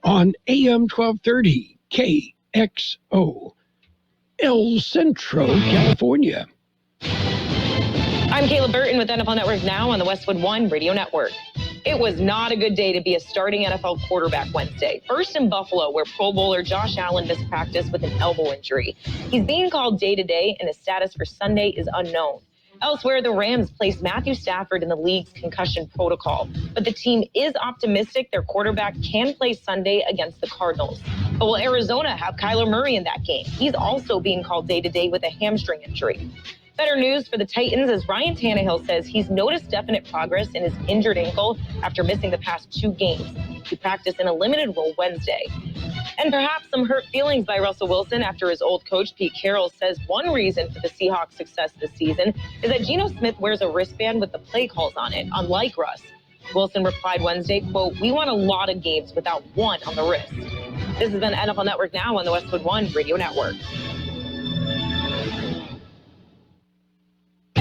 on AM 1230 KXO, El Centro, California. I'm Kayla Burton with NFL Network Now on the Westwood One Radio Network. It was not a good day to be a starting NFL quarterback Wednesday. First in Buffalo, where Pro Bowler Josh Allen missed practice with an elbow injury. He's being called day-to-day, and his status for Sunday is unknown. Elsewhere, the Rams placed Matthew Stafford in the league's concussion protocol. But the team is optimistic their quarterback can play Sunday against the Cardinals. But will Arizona have Kyler Murray in that game? He's also being called day-to-day with a hamstring injury. Better news for the Titans as Ryan Tannehill says he's noticed definite progress in his injured ankle after missing the past 2 games. He practiced in a limited role Wednesday. And perhaps some hurt feelings by Russell Wilson after his old coach, Pete Carroll, says one reason for the Seahawks' success this season is that Geno Smith wears a wristband with the play calls on it, unlike Russ. Wilson replied Wednesday, quote, "We won a lot of games without one on the wrist." This has been NFL Network Now on the Westwood One Radio Network.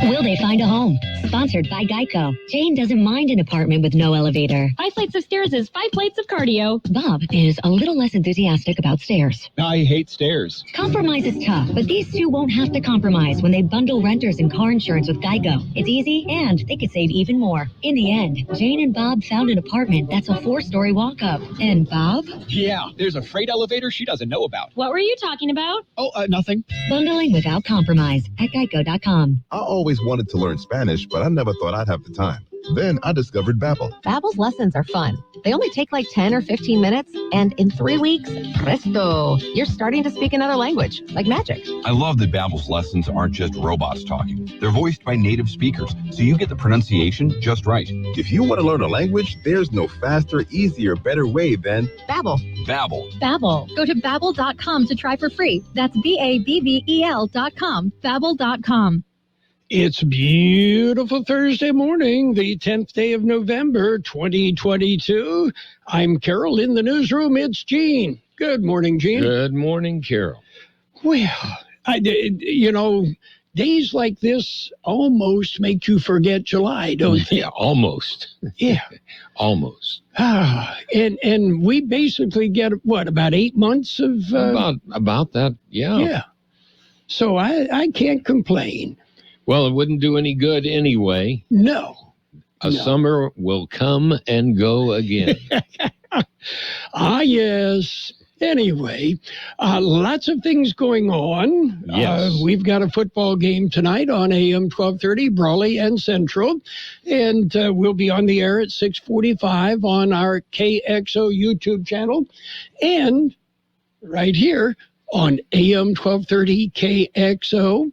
Will they find a home? Sponsored by Geico. Jane doesn't mind an apartment with no elevator. 5 flights of stairs is 5 plates of cardio. Bob is a little less enthusiastic about stairs. I hate stairs. Compromise is tough, but these two won't have to compromise when they bundle renters and car insurance with Geico. It's easy, and they could save even more. In the end, Jane and Bob found an apartment that's a 4-story walk-up. And Bob? Yeah, there's a freight elevator she doesn't know about. What were you talking about? Oh, nothing. Bundling without compromise at Geico.com. I always wanted to learn Spanish, but I never thought I'd have the time. Then I discovered Babbel. Babbel's lessons are fun. They only take like 10 or 15 minutes, and in 3 weeks, presto, you're starting to speak another language, like magic. I love that Babbel's lessons aren't just robots talking. They're voiced by native speakers, so you get the pronunciation just right. If you want to learn a language, there's no faster, easier, better way than Babbel. Babbel. Babbel. Go to Babbel.com to try for free. That's BABBEL.com. Babbel.com. It's beautiful Thursday morning, the 10th day of November, 2022. I'm Carroll. In the newsroom, it's Gene. Good morning, Gene. Good morning, Carroll. Well, days like this almost make you forget July, don't they? Yeah, almost. Yeah. Almost. And we basically get, about 8 months of... About that, yeah. Yeah. So I can't complain. Well, it wouldn't do any good anyway. No. Summer will come and go again. Yes. Anyway, lots of things going on. Yes. We've got a football game tonight on AM 1230, Brawley and Central. And we'll be on the air at 6:45 on our KXO YouTube channel. And right here on AM 1230 KXO.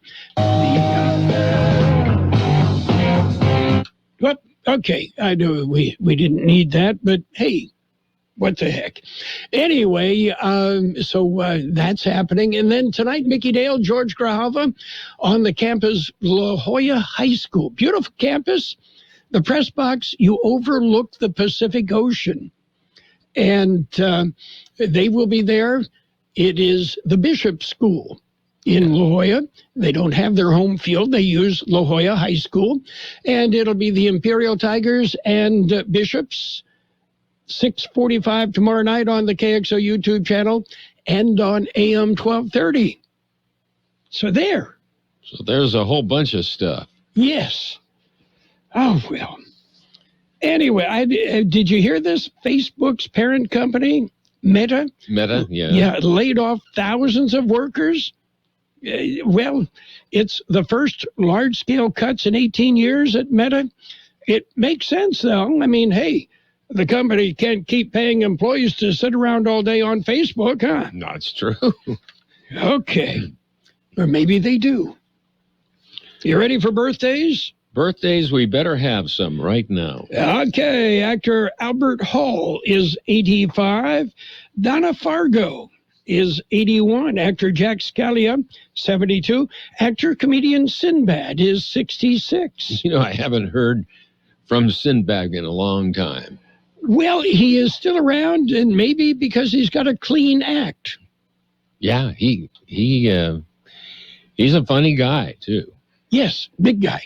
Okay, I know we didn't need that, but hey, what the heck. Anyway, so that's happening. And then tonight, Mickey Dale, George Grahava on the campus, La Jolla High School. Beautiful campus. The press box, you overlook the Pacific Ocean. And they will be there. It is the Bishop School in La Jolla. They don't have their home field. They use La Jolla High School. And it'll be the Imperial Tigers and Bishops, 6:45 tomorrow night on the KXO YouTube channel and on AM 1230. So there. So there's a whole bunch of stuff. Yes. Oh, well. Anyway, did you hear this? Facebook's parent company, Meta, yeah. Yeah, laid off thousands of workers. Well, it's the first large-scale cuts in 18 years at Meta. It makes sense, though. I mean, hey, the company can't keep paying employees to sit around all day on Facebook, huh? No, it's true. Okay. Or maybe they do. You ready for birthdays? Birthdays, we better have some right now. Okay, actor Albert Hall is 85. Donna Fargo is 81. Actor Jack Scalia, 72. Actor comedian Sinbad is 66. You know, I haven't heard from Sinbad in a long time. Well, he is still around, and maybe because he's got a clean act. Yeah, he's a funny guy, too. Yes, big guy.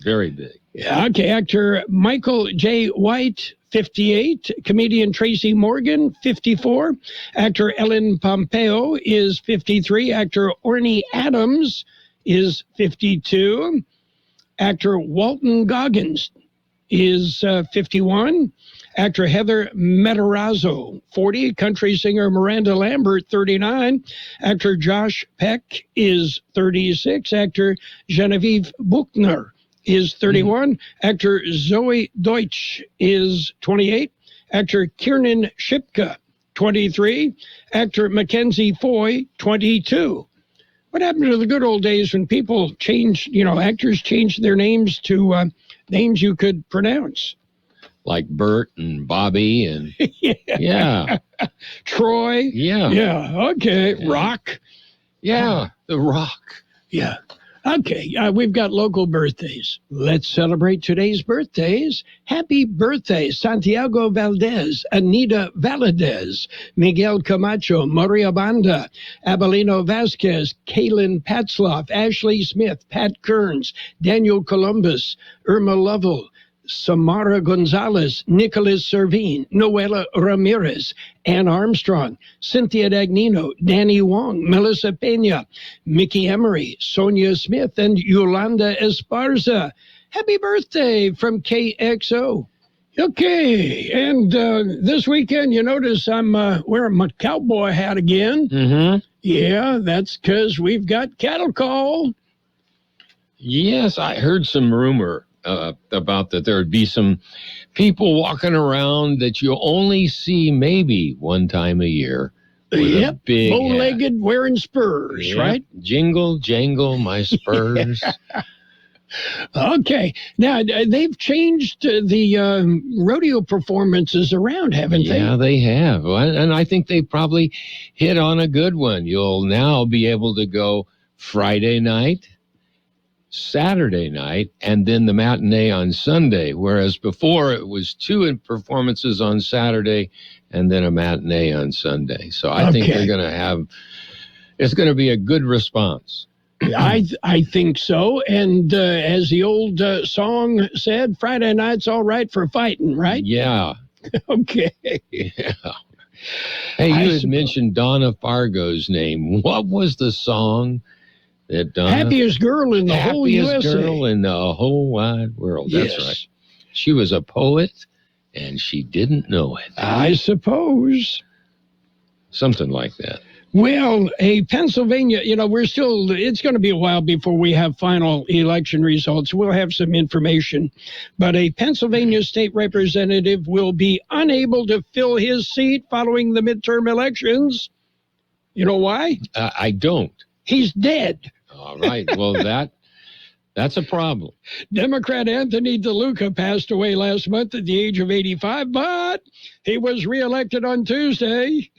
very big. Okay, actor Michael J. White, 58. Comedian Tracy Morgan, 54. Actor Ellen Pompeo is 53. Actor Orny Adams is 52. Actor Walton Goggins is 51. Actor Heather Matarazzo, 40. Country singer Miranda Lambert, 39. Actor Josh Peck is 36. Actor Genevieve Buchner is 31. Actor Zoe Deutsch is 28. Actor Kiernan Shipka, 23. Actor Mackenzie Foy, 22. What happened to the good old days when people changed, actors changed their names to names you could pronounce? Like Bert and Bobby and yeah. Troy. Yeah. Yeah. Okay. Yeah. Rock. Yeah. The Rock. Yeah. Okay. We've got local birthdays. Let's celebrate today's birthdays. Happy birthday, Santiago Valdez, Anita Valadez, Miguel Camacho, Maria Banda, Abelino Vasquez, Kaylin Patzloff, Ashley Smith, Pat Kearns, Daniel Columbus, Irma Lovell, Samara Gonzalez, Nicholas Servine, Noela Ramirez, Ann Armstrong, Cynthia Dagnino, Danny Wong, Melissa Pena, Mickey Emery, Sonia Smith, and Yolanda Esparza. Happy birthday from KXO. Okay, and this weekend, you notice I'm wearing my cowboy hat again. Mm-hmm. Yeah, that's because we've got cattle call. Yes, I heard some rumor about that there would be some people walking around that you only see maybe one time a year. Yep, a big bow-legged, hat. Wearing spurs, yep. Right? Jingle, jangle, my spurs. Okay, now they've changed the rodeo performances around, haven't they? Yeah, they have, and I think they probably hit on a good one. You'll now be able to go Friday night, Saturday night, and then the matinee on Sunday, whereas before it was 2 performances on Saturday and then a matinee on Sunday. So I think they're going to have, it's going to be a good response. I think so. And as the old song said, Friday night's all right for fighting, right? Yeah. Okay. Yeah. Hey, you had mentioned Donna Fargo's name. What was the song? Happiest girl in the whole USA. Happiest girl in the whole wide world. Yes. That's right. She was a poet, and she didn't know it. I suppose. Something like that. Well, a Pennsylvania, it's going to be a while before we have final election results. We'll have some information. But a Pennsylvania state representative will be unable to fill his seat following the midterm elections. You know why? I don't. He's dead. All right. Well, that's a problem. Democrat Anthony DeLuca passed away last month at the age of 85, but he was reelected on Tuesday.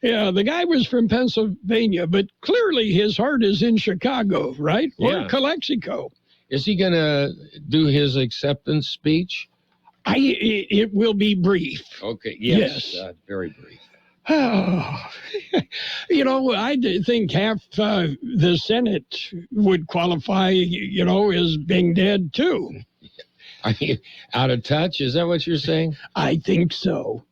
Yeah, the guy was from Pennsylvania, but clearly his heart is in Chicago, right? Yeah. Or Calexico. Is he going to do his acceptance speech? It will be brief. Okay. Yes. Very brief. I think half the Senate would qualify, as being dead, too. Are you out of touch? Is that what you're saying? I think so.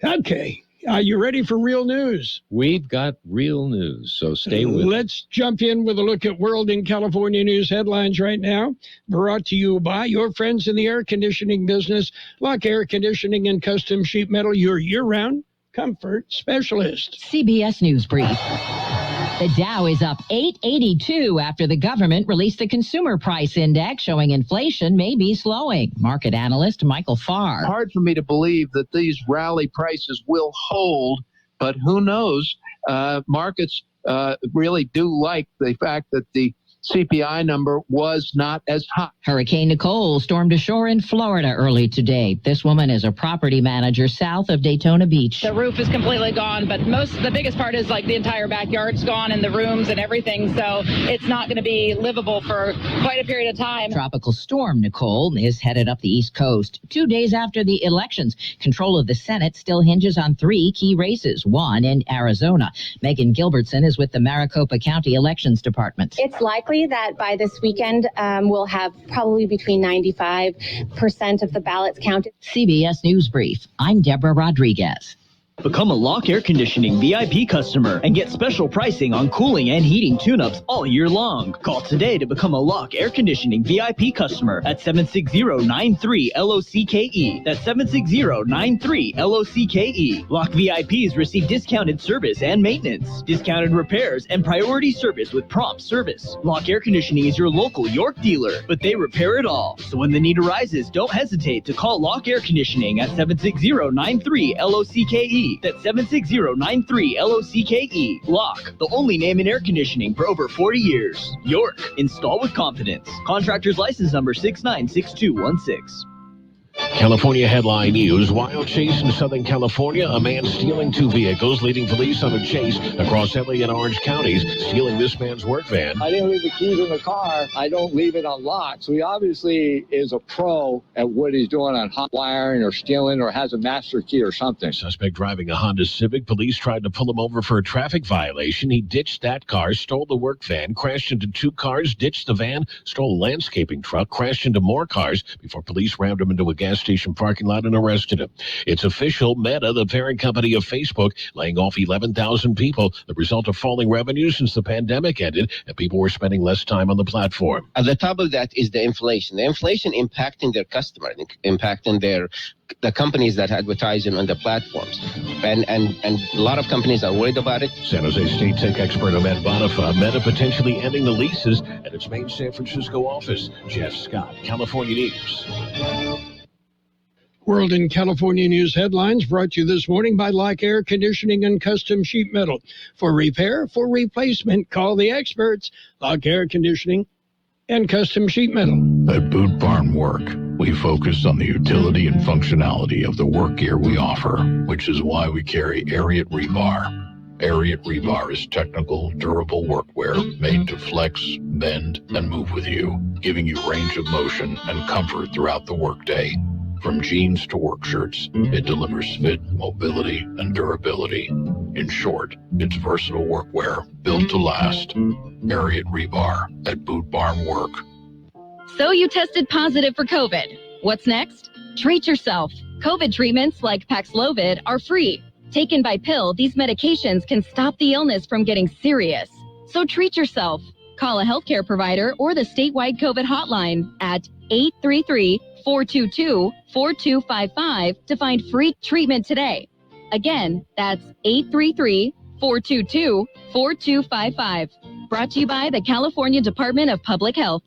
Okay. Are you ready for real news? We've got real news, so stay with us. Let's jump in with a look at World and California news headlines right now. Brought to you by your friends in the air conditioning business. Lock Air Conditioning and Custom Sheet Metal, your year-round comfort specialist. CBS News Brief. The Dow is up 882 after the government released the Consumer Price Index showing inflation may be slowing. Market analyst Michael Farr. Hard for me to believe that these rally prices will hold, but who knows? Markets really do like the fact that the CPI number was not as high. Hurricane Nicole stormed ashore in Florida early today. This woman is a property manager south of Daytona Beach. The roof is completely gone, but the biggest part is like the entire backyard's gone and the rooms and everything, so it's not going to be livable for quite a period of time. Tropical storm Nicole is headed up the East Coast. 2 days after the elections, control of the Senate still hinges on 3 key races, one in Arizona. Megan Gilbertson is with the Maricopa County Elections Department. It's likely likely that by this weekend, we'll have probably between 95% of the ballots counted. CBS News Brief. I'm Deborah Rodriguez. Become a Lock Air Conditioning VIP customer and get special pricing on cooling and heating tune-ups all year long. Call today to become a Lock Air Conditioning VIP customer at 760-93-LOCKE. That's 760-93-LOCKE. Lock VIPs receive discounted service and maintenance, discounted repairs, and priority service with prompt service. Lock Air Conditioning is your local York dealer, but they repair it all. So when the need arises, don't hesitate to call Lock Air Conditioning at 760-93-LOCKE. That's 760-93-LOCKE. Lock, the only name in air conditioning for over 40 years. York, install with confidence. Contractor's license number 696216. California headline news. Wild chase in Southern California. A man stealing 2 vehicles, leading police on a chase across LA and Orange counties, stealing this man's work van. I didn't leave the keys in the car. I don't leave it unlocked. So he obviously is a pro at what he's doing on hot wiring or stealing or has a master key or something. Suspect driving a Honda Civic. Police tried to pull him over for a traffic violation. He ditched that car, stole the work van, crashed into 2 cars, ditched the van, stole a landscaping truck, crashed into more cars before police rammed him into a gas station parking lot and arrested him. It's official. Meta, the parent company of Facebook, laying off 11,000 people, the result of falling revenue since the pandemic ended and people were spending less time on the platform. At the top of that is the inflation. The inflation impacting their customer, impacting the companies that advertising on the platforms. And a lot of companies are worried about it. San Jose State Tech expert Ahmed Bonifa, Meta potentially ending the leases at its main San Francisco office. Jeff Scott, California News. World in California News headlines brought to you this morning by Lock Air Conditioning and Custom Sheet Metal. For repair, for replacement, call the experts. Lock Air Conditioning and Custom Sheet Metal. At Boot Barn Work, we focus on the utility and functionality of the work gear we offer, which is why we carry Ariat Rebar. Ariat Rebar is technical, durable workwear made to flex, bend, and move with you, giving you range of motion and comfort throughout the workday. From jeans to work shirts, it delivers fit, mobility, and durability. In short, it's versatile workwear built to last. Ariat Rebar at Boot Barn Work. So you tested positive for COVID. What's next? Treat yourself. COVID treatments like Paxlovid are free. Taken by pill, these medications can stop the illness from getting serious. So treat yourself. Call a healthcare provider or the statewide COVID hotline at 833-422-4255 to find free treatment today. Again, that's 833-422-4255. Brought to you by the California Department of Public Health.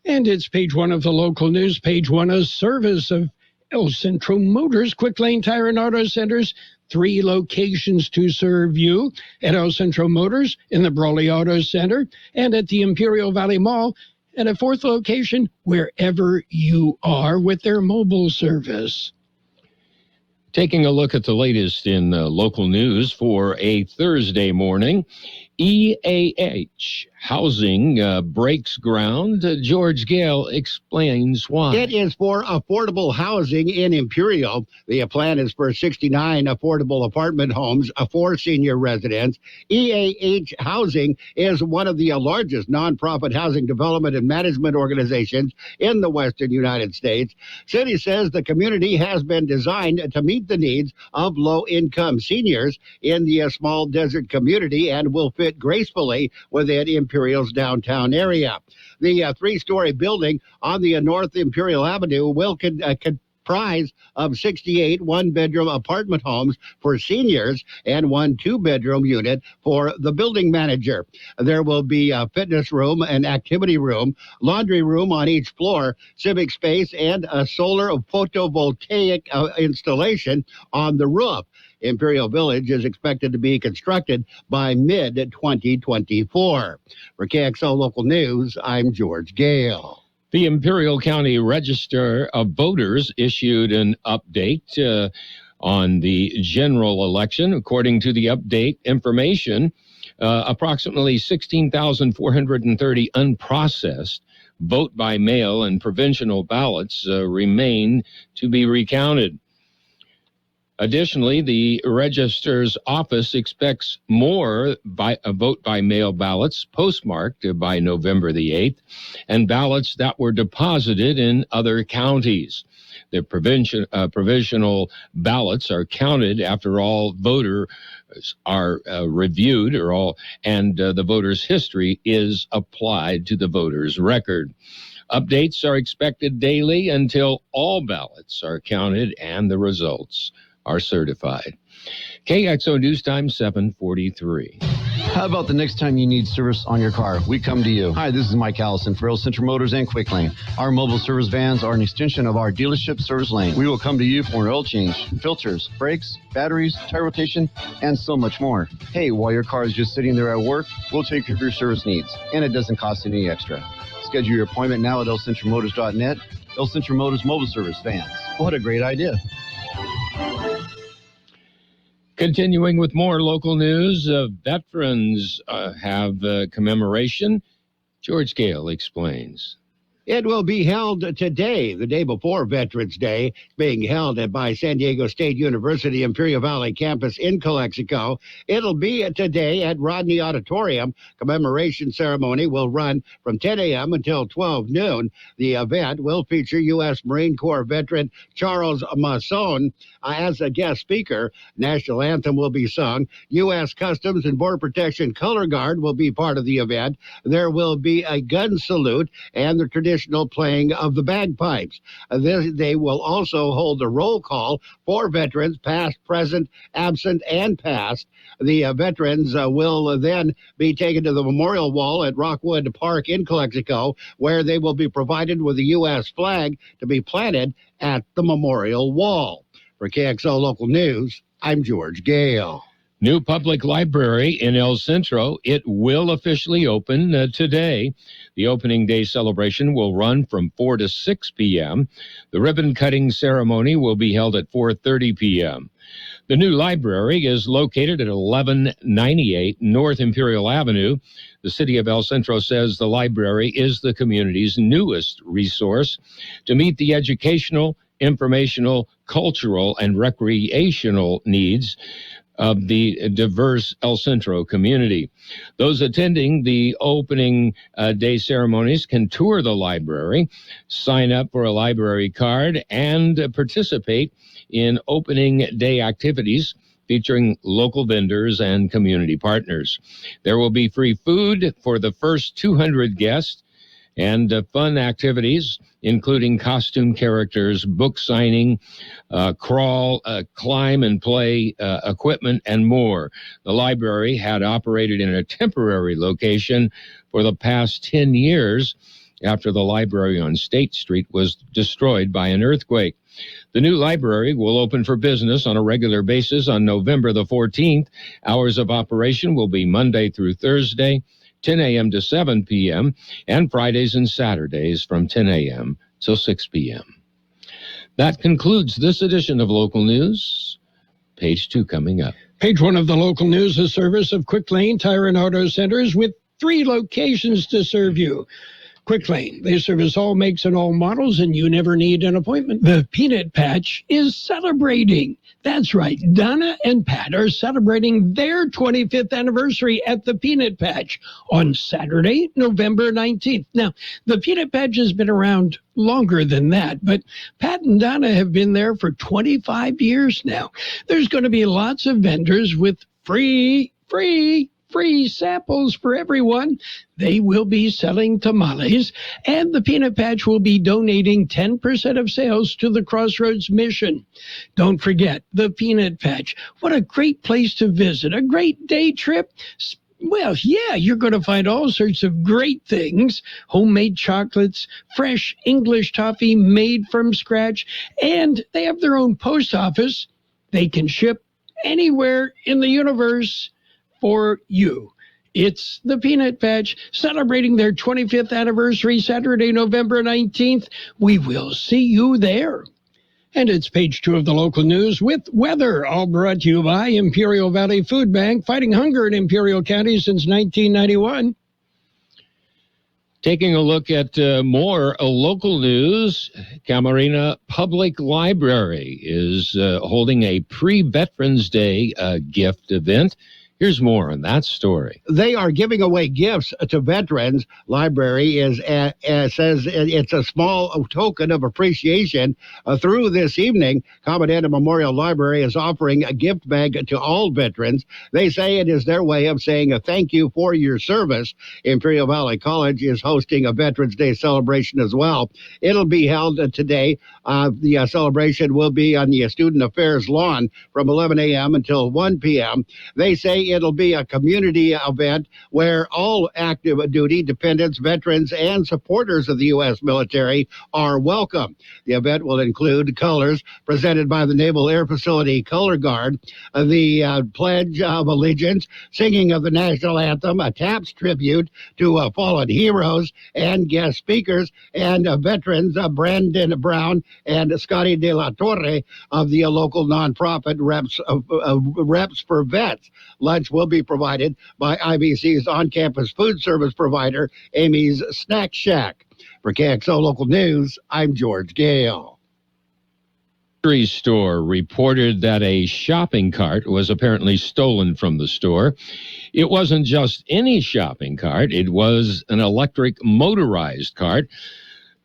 And it's page 1 of the local news, page 1 of service of El Centro Motors, Quick Lane Tire and Auto Centers. 3 locations to serve you at El Centro Motors in the Brawley Auto Center and at the Imperial Valley Mall, and a 4th location wherever you are with their mobile service. Taking a look at the latest in local news for a Thursday morning, EAH Housing breaks ground. George Gale explains why. It is for affordable housing in Imperial. The plan is for 69 affordable apartment homes for senior residents. EAH Housing is one of the largest nonprofit housing development and management organizations in the western United States. City says the community has been designed to meet the needs of low-income seniors in the small desert community and will fit gracefully within Imperial's downtown area. The 3-story building on the North Imperial Avenue will comprise of 68 one-bedroom apartment homes for seniors and 1 2-bedroom unit for the building manager. There will be a fitness room, an activity room, laundry room on each floor, civic space, and a solar photovoltaic installation on the roof. Imperial Village is expected to be constructed by mid-2024. For Kxo Local News, I'm George Gale. The Imperial County Register of Voters issued an update on the general election. According to the update information, approximately 16,430 unprocessed vote by mail and provisional ballots remain to be recounted. Additionally, the Register's office expects more vote by mail ballots postmarked by November the 8th and ballots that were deposited in other counties. The provisional ballots are counted after all voters are reviewed, and the voter's history is applied to the voter's record. Updates are expected daily until all ballots are counted and the results are certified. KXO News Time 7:43. How about the next time you need service on your car? We come to you. Hi, this is Mike Allison for El Centro Motors and Quick Lane. Our mobile service vans are an extension of our dealership service lane. We will come to you for an oil change, filters, brakes, batteries, tire rotation, and so much more. Hey, while your car is just sitting there at work, we'll take care of your service needs, and it doesn't cost any extra. Schedule your appointment now at elcentromotors.net. El Centro Motors Mobile Service Vans. What a great idea. Continuing with more local news, veterans have commemoration. George Gale explains. It will be held today, the day before Veterans Day, being held by San Diego State University Imperial Valley campus in Calexico. It'll be today at Rodney Auditorium. Commemoration ceremony will run from 10 a.m. until 12 noon. The event will feature U.S. Marine Corps veteran Charles Masson as a guest speaker. National anthem will be sung. U.S. Customs and Border Protection Color Guard will be part of the event. There will be a gun salute and the traditional playing of the bagpipes. They will also hold a roll call for veterans, past, present, absent, and past. The veterans will then be taken to the memorial wall at Rockwood Park in Calexico, where they will be provided with a U.S. flag to be planted at the memorial wall. For KXO Local News, I'm George Gale. New public library in El Centro. It will officially open today. The opening day celebration will run from 4 to 6 p.m. The ribbon cutting ceremony will be held at 4:30 p.m. The new library is located at 1198 North Imperial Avenue. The city of El Centro says the library is the community's newest resource to meet the educational, informational, cultural, and recreational needs of the diverse El Centro community. Those attending the opening day ceremonies can tour the library, sign up for a library card, and participate in opening day activities featuring local vendors and community partners. There will be free food for the first 200 guests and fun activities, including costume characters, book signing, crawl, climb and play equipment, and more. The library had operated in a temporary location for the past 10 years after the library on State Street was destroyed by an earthquake. The new library will open for business on a regular basis on November the 14th. Hours of operation will be Monday through Thursday, 10 a.m. to 7 p.m., and Fridays and Saturdays from 10 a.m. till 6 p.m. That concludes this edition of Local News. Page 2 coming up. Page 1 of the Local News, a service of Quick Lane Tire and Auto Centers with 3 locations to serve you. Quick Lane, they service all makes and all models, and you never need an appointment. The Peanut Patch is celebrating. That's right. Donna and Pat are celebrating their 25th anniversary at the Peanut Patch on Saturday, November 19th. Now, the Peanut Patch has been around longer than that, but Pat and Donna have been there for 25 years now. There's going to be lots of vendors with free samples for everyone. They will be selling tamales, and the Peanut Patch will be donating 10% of sales to the Crossroads Mission. Don't forget, the Peanut Patch. What a great place to visit. A great day trip. Well, yeah, you're going to find all sorts of great things. Homemade chocolates, fresh English toffee made from scratch, and they have their own post office. They can ship anywhere in the universe for you. It's the Peanut Patch celebrating their 25th anniversary Saturday, November 19th. We will see you there. And it's page 2 of the Local News with weather, all brought to you by Imperial Valley Food Bank, fighting hunger in Imperial County since 1991. Taking a look at more local news, Camarena Public Library is holding a pre-Veterans Day gift event. Here's more on that story. They are giving away gifts to veterans. Library says it's a small token of appreciation. Through this evening, Camarena Memorial Library is offering a gift bag to all veterans. They say it is their way of saying a thank you for your service. Imperial Valley College is hosting a Veterans Day celebration as well. It'll be held today. The celebration will be on the Student Affairs lawn from 11 a.m. until 1 p.m. They say it'll be a community event where all active duty dependents, veterans, and supporters of the U.S. military are welcome. The event will include colors presented by the Naval Air Facility Color Guard, the Pledge of Allegiance, singing of the national anthem, a TAPS tribute to fallen heroes, and guest speakers and veterans Brandon Brown and Scotty De La Torre of the local nonprofit Reps for Vets. Lunch will be provided by IBC's on-campus food service provider, Amy's Snack Shack. For KXO Local News, I'm George Gale. Grocery store reported that a shopping cart was apparently stolen from the store. It wasn't just any shopping cart. It was an electric motorized cart.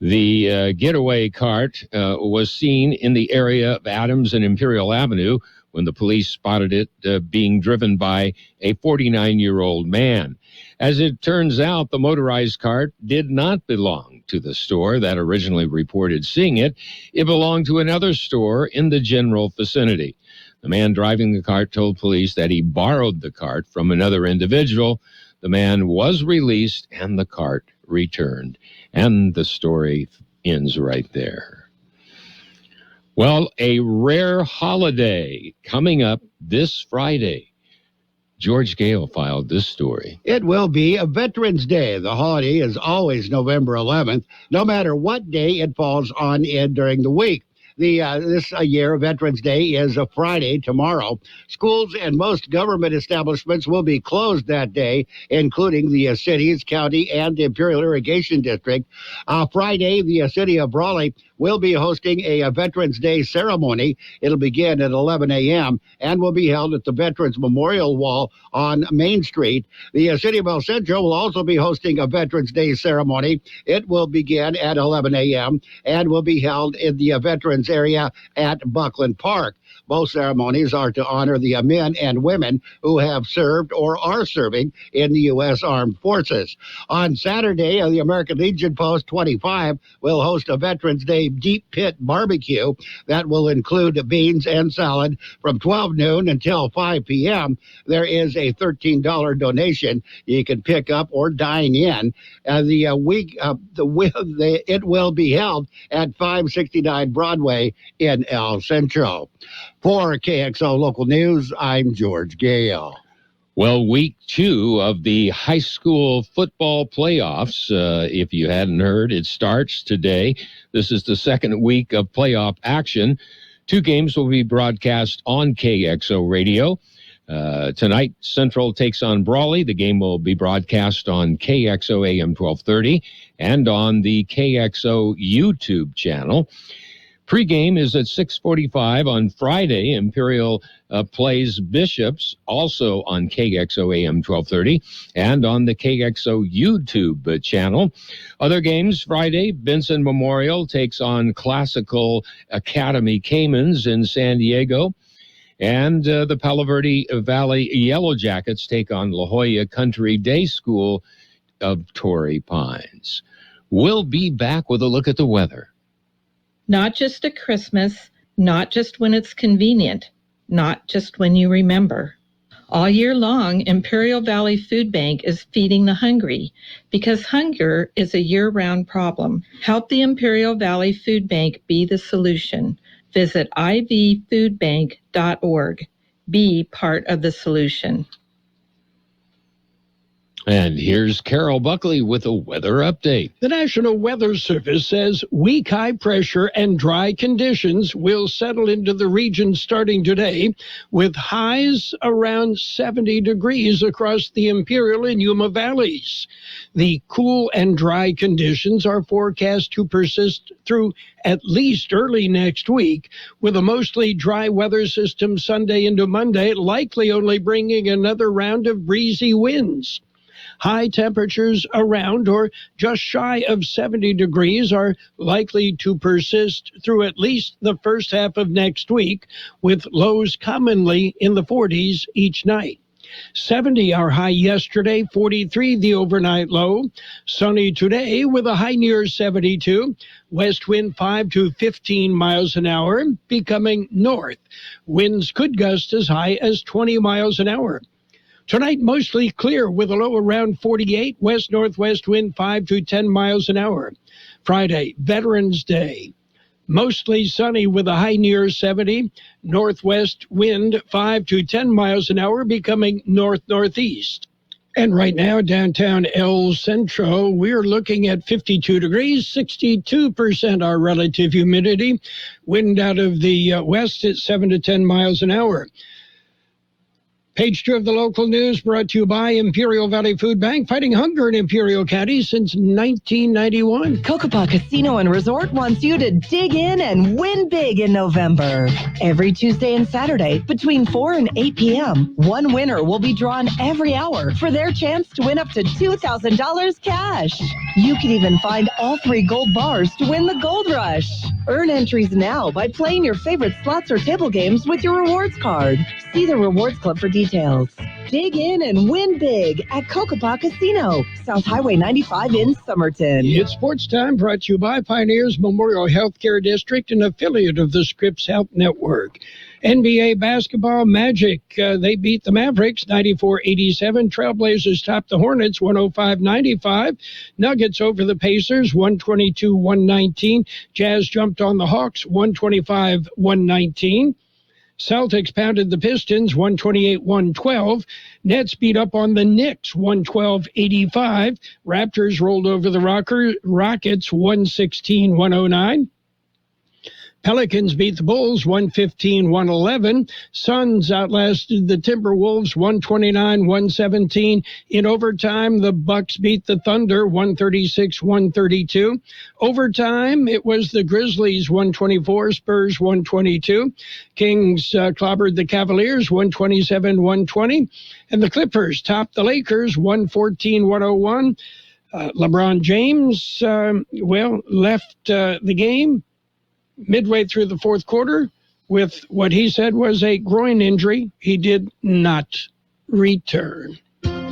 The getaway cart was seen in the area of Adams and Imperial Avenue when the police spotted it being driven by a 49-year-old man. As it turns out, the motorized cart did not belong to the store that originally reported seeing it. It belonged to another store in the general vicinity. The man driving the cart told police that he borrowed the cart from another individual. The man was released and the cart returned. And the story ends right there. Well, a rare holiday coming up this Friday. George Gale filed this story. It will be a Veterans Day. The holiday is always November 11th, no matter what day it falls on during the week. This year, Veterans Day is a Friday tomorrow. Schools and most government establishments will be closed that day, including the city's, county, and Imperial Irrigation District. Friday, the city of Brawley will be hosting a Veterans Day ceremony. It'll begin at 11 a.m. and will be held at the Veterans Memorial Wall on Main Street. The city of El Centro will also be hosting a Veterans Day ceremony. It will begin at 11 a.m. and will be held in the Veterans area at Buckley Park. Both ceremonies are to honor the men and women who have served or are serving in the U.S. Armed Forces. On Saturday, the American Legion Post 25 will host a Veterans Day deep pit barbecue that will include beans and salad from 12 noon until 5 p.m. There is a $13 donation you can pick up or dine in. It will be held at 569 Broadway in El Centro. For KXO Local News, I'm George Gale. Well, week 2 of the high school football playoffs, if you hadn't heard, it starts today. This is the second week of playoff action. 2 games will be broadcast on KXO Radio. Tonight, Central takes on Brawley. The game will be broadcast on KXO AM 1230 and on the KXO YouTube channel. Pre-game is at 6:45 on Friday. Imperial plays Bishops, also on KXO AM 1230 and on the KXO YouTube channel. Other games Friday, Benson Memorial takes on Classical Academy Caymans in San Diego. And the Palo Verde Valley Yellow Jackets take on La Jolla Country Day School of Torrey Pines. We'll be back with a look at the weather. Not just at Christmas, not just when it's convenient, not just when you remember. All year long, Imperial Valley Food Bank is feeding the hungry because hunger is a year-round problem. Help the Imperial Valley Food Bank be the solution. Visit ivfoodbank.org. Be part of the solution. And here's Carroll Buckley with a weather update. The National Weather Service says weak high pressure and dry conditions will settle into the region starting today, with highs around 70 degrees across the Imperial and Yuma valleys. The cool and dry conditions are forecast to persist through at least early next week, with a mostly dry weather system Sunday into Monday, likely only bringing another round of breezy winds. High temperatures around or just shy of 70 degrees are likely to persist through at least the first half of next week, with lows commonly in the 40s each night. 70 our high yesterday, 43 the overnight low. Sunny today with a high near 72. West wind 5 to 15 miles an hour, becoming north. Winds could gust as high as 20 miles an hour. Tonight, mostly clear with a low around 48, west-northwest wind 5 to 10 miles an hour. Friday, Veterans Day. Mostly sunny with a high near 70, northwest wind 5 to 10 miles an hour, becoming north-northeast. And right now, downtown El Centro, we're looking at 52 degrees, 62% our relative humidity. Wind out of the west at 7 to 10 miles an hour. Page 2 of the local news brought to you by Imperial Valley Food Bank, fighting hunger in Imperial County since 1991. Kokopah Casino and Resort wants you to dig in and win big in November. Every Tuesday and Saturday between 4 and 8 p.m., one winner will be drawn every hour for their chance to win up to $2,000 cash. You can even find all 3 gold bars to win the Gold Rush. Earn entries now by playing your favorite slots or table games with your rewards card. See the Rewards Club for details. Dig in and win big at Kokopah Casino, South Highway 95 in Somerton. It's Sports Time, brought to you by Pioneers Memorial Healthcare District, an affiliate of the Scripps Health Network. NBA basketball, Magic, they beat the Mavericks 94-87. Trailblazers topped the Hornets 105-95. Nuggets over the Pacers 122-119. Jazz jumped on the Hawks 125-119. Celtics pounded the Pistons 128-112. Nets beat up on the Knicks 112-85. Raptors rolled over the Rockets 116-109. Pelicans beat the Bulls 115-111. Suns outlasted the Timberwolves 129-117. In overtime, the Bucks beat the Thunder 136-132. Overtime, it was the Grizzlies 124, Spurs 122. Kings clobbered the Cavaliers 127-120. And the Clippers topped the Lakers 114-101. LeBron James, left the game midway through the fourth quarter with what he said was a groin injury. He did not return.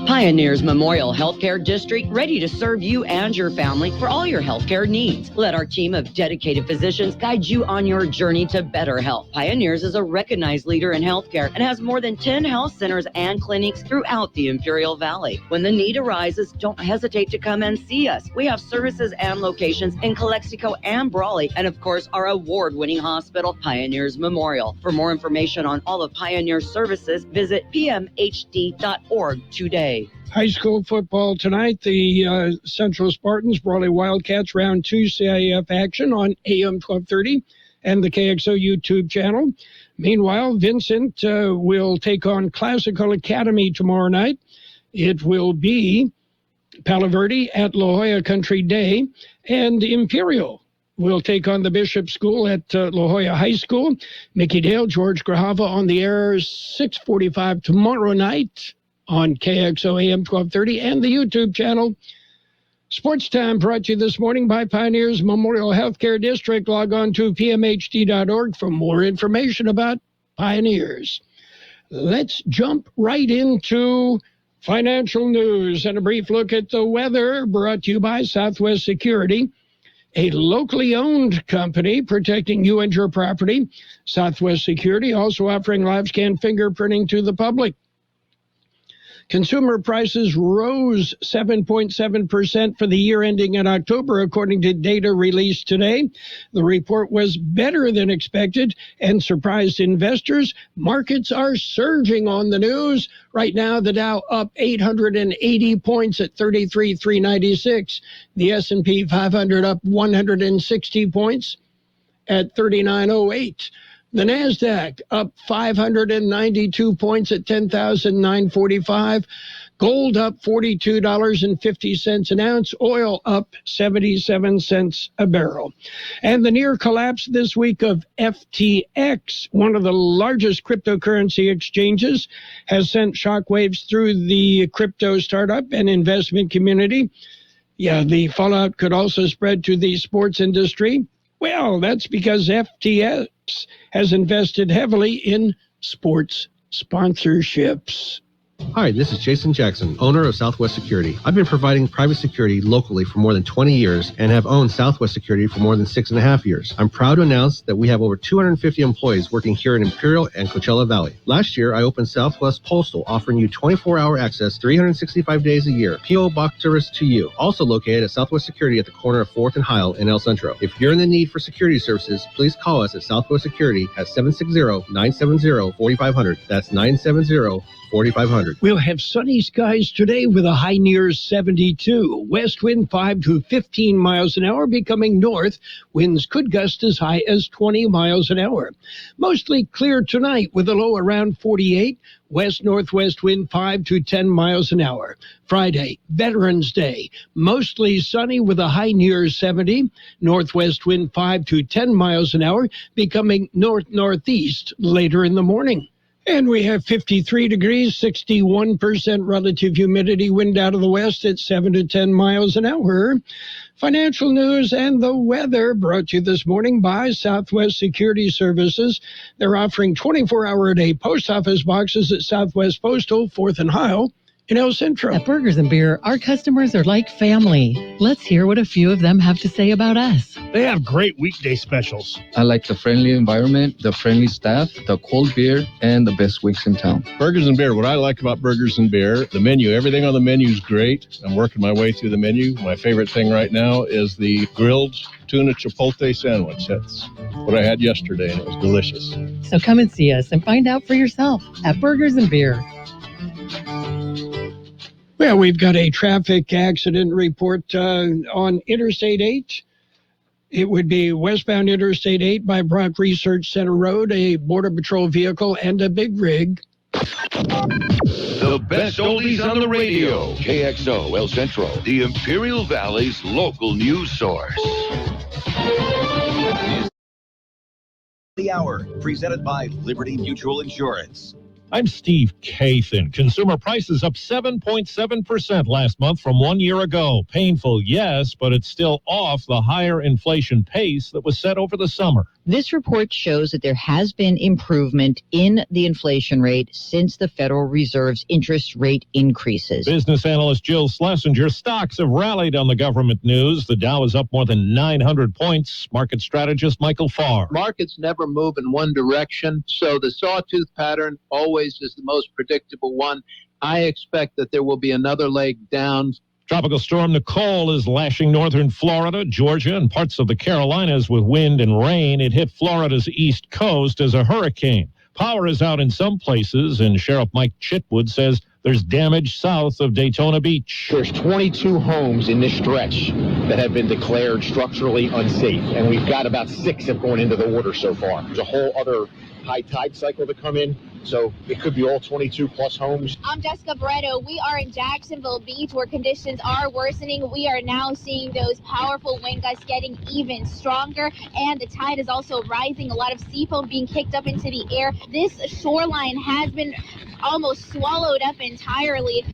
Pioneers Memorial Healthcare District, ready to serve you and your family for all your healthcare needs. Let our team of dedicated physicians guide you on your journey to better health. Pioneers is a recognized leader in healthcare and has more than 10 health centers and clinics throughout the Imperial Valley. When the need arises, don't hesitate to come and see us. We have services and locations in Calexico and Brawley, and of course, our award-winning hospital, Pioneers Memorial. For more information on all of Pioneer's services, visit pmhd.org today. High school football tonight, the Central Spartans, Brawley Wildcats, round 2 CIF action on AM 1230 and the KXO YouTube channel. Meanwhile, Vincent will take on Classical Academy tomorrow night. It will be Palo Verde at La Jolla Country Day, and Imperial will take on the Bishop School at La Jolla High School. Mickey Dale, George Grahava on the air, 6:45 tomorrow night on KXO AM 1230 and the YouTube channel. Sports Time brought to you this morning by Pioneers Memorial Healthcare District. Log on to pmhd.org for more information about Pioneers. Let's jump right into financial news and a brief look at the weather, brought to you by Southwest Security, a locally owned company protecting you and your property. Southwest Security also offering live scan fingerprinting to the public. Consumer prices rose 7.7% for the year ending in October, according to data released today. The report was better than expected and surprised investors. Markets are surging on the news. Right now, the Dow up 880 points at 33,396. The S&P 500 up 160 points at 3908. The NASDAQ up 592 points at 10,945. Gold up $42.50 an ounce. Oil up 77 cents a barrel. And the near collapse this week of FTX, one of the largest cryptocurrency exchanges, has sent shockwaves through the crypto startup and investment community. Yeah, the fallout could also spread to the sports industry. Well, that's because FTX has invested heavily in sports sponsorships. Hi, this is Jason Jackson, owner of Southwest Security. I've been providing private security locally for more than 20 years and have owned Southwest Security for more than 6.5 years. I'm proud to announce that we have over 250 employees working here in Imperial and Coachella Valley. Last year, I opened Southwest Postal, offering you 24-hour access 365 days a year. P.O. Box service to you. Also located at Southwest Security at the corner of 4th and Heil in El Centro. If you're in the need for security services, please call us at Southwest Security at 760-970-4500. That's 970-4500. We'll have sunny skies today with a high near 72. West wind 5 to 15 miles an hour becoming north. Winds could gust as high as 20 miles an hour. Mostly clear tonight with a low around 48. West-northwest wind 5 to 10 miles an hour. Friday, Veterans Day. Mostly sunny with a high near 70. Northwest wind 5 to 10 miles an hour becoming north-northeast later in the morning. And we have 53 degrees, 61% relative humidity, wind out of the west at 7 to 10 miles an hour. Financial news and the weather brought to you this morning by Southwest Security Services. They're offering 24-hour-a-day post office boxes at Southwest Postal, 4th and Heil in El Centro. At Burgers and Beer, our customers are like family. Let's hear what a few of them have to say about us. They have great weekday specials. I like the friendly environment, the friendly staff, the cold beer, and the best wings in town. Burgers and Beer. What I like about Burgers and Beer, the menu. Everything on the menu is great. I'm working my way through the menu. My favorite thing right now is the grilled tuna chipotle sandwich. That's what I had yesterday, and it was delicious. So come and see us and find out for yourself at Burgers and Beer. Well, we've got a traffic accident report on Interstate 8. It would be westbound Interstate 8 by Brock Research Center Road, a Border Patrol vehicle, and a big rig. The best oldies on the radio. KXO El Centro, the Imperial Valley's local news source. The Hour, presented by Liberty Mutual Insurance. I'm Steve Kathan. Consumer prices up 7.7% last month from 1 year ago. Painful, yes, but it's still off the higher inflation pace that was set over the summer. This report shows that there has been improvement in the inflation rate since the Federal Reserve's interest rate increases. Business analyst Jill Schlesinger, stocks have rallied on the government news. The Dow is up more than 900 points. Market strategist Michael Farr. Markets never move in one direction, so the sawtooth pattern always is the most predictable one. I expect that there will be another leg down. Tropical storm Nicole is lashing northern Florida, Georgia, and parts of the Carolinas with wind and rain. It hit Florida's east coast as a hurricane. Power is out in some places, and Sheriff Mike Chitwood says there's damage south of Daytona Beach. There's 22 homes in this stretch that have been declared structurally unsafe, and we've got about 6 have gone into the order so far. There's a whole other high tide cycle to come in, so it could be all 22 plus homes. I'm Jessica Barreto. We are in Jacksonville Beach where conditions are worsening. We are now seeing those powerful wind gusts getting even stronger, and the tide is also rising. A lot of sea foam being kicked up into the air. This shoreline has been almost swallowed up entirely.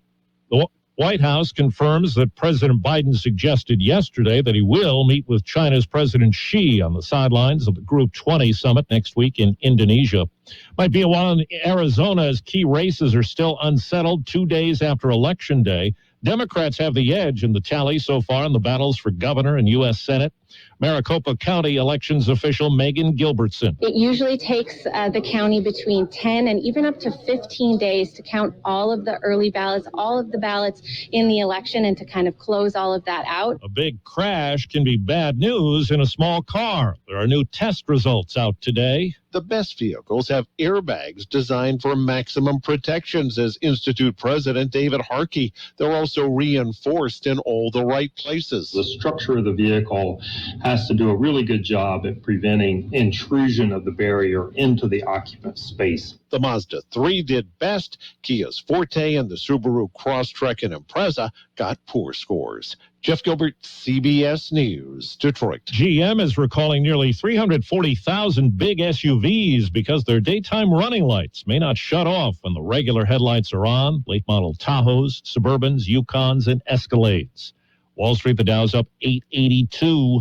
The White House confirms that President Biden suggested yesterday that he will meet with China's President Xi on the sidelines of the Group 20 summit next week in Indonesia. Might be a while in Arizona as key races are still unsettled 2 days after Election Day. Democrats have the edge in the tally so far in the battles for governor and U.S. Senate. Maricopa County elections official Megan Gilbertson. It usually takes the county between 10 and even up to 15 days to count all of the early ballots, all of the ballots in the election, and to kind of close all of that out. A big crash can be bad news in a small car. There are new test results out today. The best vehicles have airbags designed for maximum protection, says Institute President David Harkey. They're also reinforced in all the right places. The structure of the vehicle has to do a really good job at preventing intrusion of the barrier into the occupant space. The Mazda 3 did best. Kia's Forte and the Subaru Crosstrek and Impreza got poor scores. Jeff Gilbert, CBS News, Detroit. GM is recalling nearly 340,000 big SUVs because their daytime running lights may not shut off when the regular headlights are on. Late model Tahoes, Suburbans, Yukons, and Escalades. Wall Street, the Dow's up 882.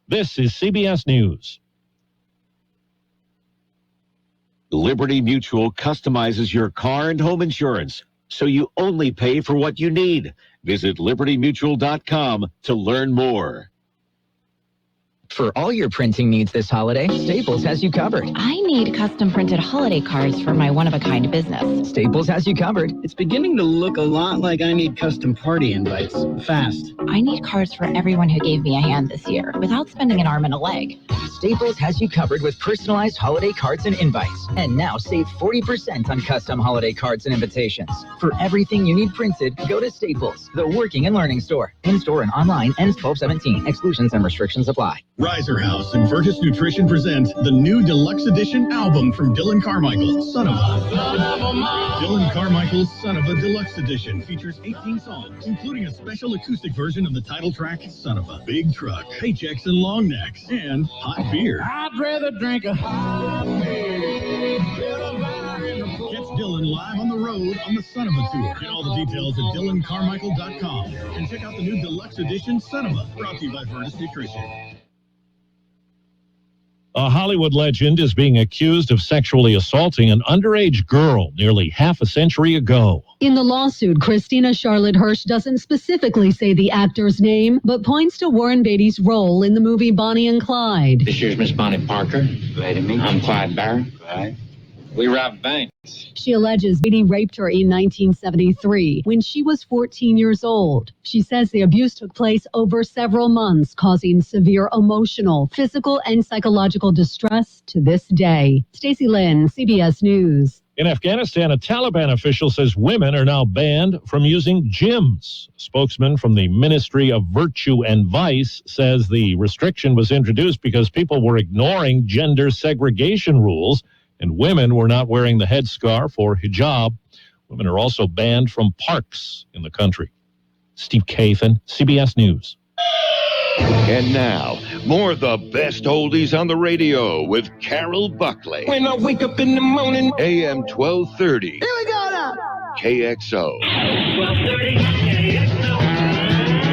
This is CBS News. Liberty Mutual customizes your car and home insurance, so you only pay for what you need. Visit libertymutual.com to learn more. For all your printing needs this holiday, Staples has you covered. I need custom printed holiday cards for my one-of-a-kind business. Staples has you covered. It's beginning to look a lot like I need custom party invites. Fast. I need cards for everyone who gave me a hand this year, without spending an arm and a leg. Staples has you covered with personalized holiday cards and invites. And now save 40% on custom holiday cards and invitations. For everything you need printed, go to Staples, the working and learning store. In-store and online, ends 12/17. Exclusions and restrictions apply. Riser House and Virtus Nutrition present the new deluxe edition album from Dylan Carmichael, Son of a. Dylan Carmichael's Son of a Deluxe Edition features 18 songs, including a special acoustic version of the title track, Son of a, Big Truck, Paychecks and Long Necks, and Hot Beer. I'd rather drink a hot beer. Catch Dylan live on the road on the Son of a Tour. Get all the details at DylanCarmichael.com and check out the new deluxe edition, Son of a, brought to you by Virtus Nutrition. A Hollywood legend is being accused of sexually assaulting an underage girl nearly half a century ago. In the lawsuit, Christina Charlotte Hirsch doesn't specifically say the actor's name, but points to Warren Beatty's role in the movie Bonnie and Clyde. This here's Miss Bonnie Parker. Glad to meet you. I'm Clyde Barrett. Right. We robbed banks. She alleges Beatty raped her in 1973 when she was 14 years old. She says the abuse took place over several months, causing severe emotional, physical, and psychological distress to this day. Stacey Lynn, CBS News. In Afghanistan, a Taliban official says women are now banned from using gyms. A spokesman from the Ministry of Virtue and Vice says the restriction was introduced because people were ignoring gender segregation rules and women were not wearing the headscarf or hijab. Women are also banned from parks in the country. Steve Kathan, CBS News. And now, more of the best oldies on the radio with Carroll Buckley. When I wake up in the morning. AM 1230. Here we go now. KXO. 1230.